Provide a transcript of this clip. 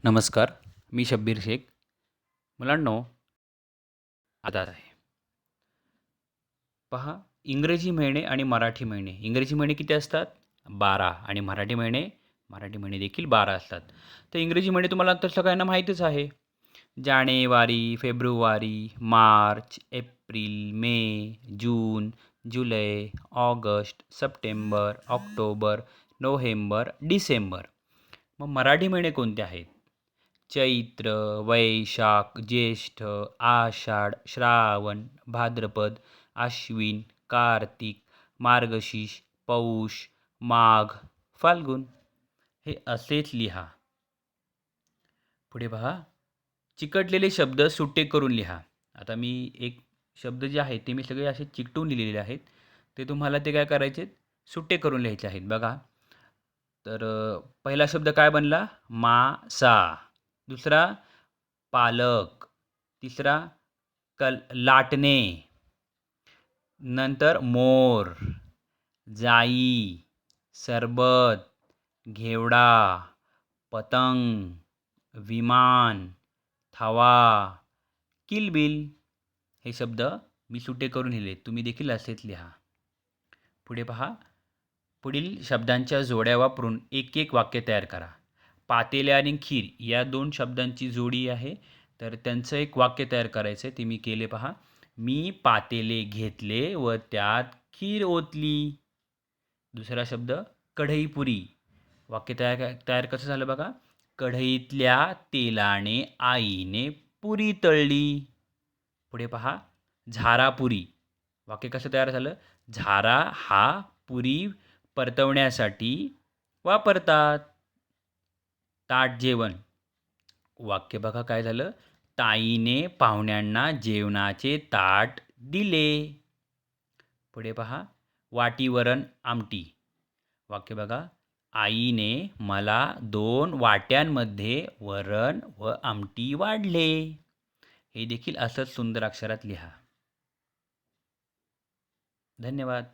नमस्कार. मी शब्बीर शेख. मुलांनो, आता आहे. पहा, इंग्रजी महिने आणि मराठी महिने. इंग्रजी महिने किती असतात? 12 आणि मराठी महिने देखील 12 असतात. तर इंग्रजी महिने तुम्हाला तर सगळ्यांना माहीतच आहे. जानेवारी, फेब्रुवारी, मार्च, एप्रिल, मे, जून, जुलै, ऑगस्ट, सप्टेंबर, ऑक्टोबर, नोव्हेंबर, डिसेंबर. मग मराठी महिने कोणते आहेत? चैत्र, वैशाख, ज्येष्ठ, आषाढ, श्रावण, भाद्रपद, आश्विन, कार्तिक, मार्गशीर्ष, पौष, माघ, फाल्गुन. हे असेच लिहा. पुढे पहा, चिकटलेले शब्द सुट्टे करून लिहा. आता मी एक शब्द जे आहेत ते मी सगळे असे चिकटून लिहिलेले आहेत. ते तुम्हाला ते काय करायचे? सुट्टे करून लिहायचे आहेत. बघा. तर पहिला शब्द काय बनला? मासा. दुसरा पालक. तिसरा लाटणे. नंतर मोर, जाई, सरबत, घेवडा, पतंग, विमान, थवा, किलबिल. हे शब्द मी सुटे करून लिहिले. तुम्ही देखील असेच लिहा. पुढे पहा. पुढील शब्दांच्या जोड्या वापरून एक एक वाक्य तयार करा. पातेले आणि खीर या दोन शब्दांची जोडी आहे. तर त्यांचं एक वाक्य तयार करायचं आहे. ते मी केले पहा. मी पातेले घेतले व त्यात खीर ओतली. दुसरा शब्द कढईपुरी. वाक्य तयार तयार कसं झालं बघा. कढईतल्या तेलाने आईने पुरी तळली. पुढे पहा. झारापुरी. वाक्य कसं तयार झालं? झारा हा पुरी परतवण्यासाठी वापरतात. ताट जेवण. वाक्य बघा काय झालं. ताईने पाहुण्यांना जेवणाचे ताट दिले. पुढे पहा. वाटी वरण आमटी. वाक्य बघा. आईने मला 2 वाट्यांमध्ये वरण व आमटी वाढले. हे देखील असंच सुंदर अक्षरात लिहा. धन्यवाद.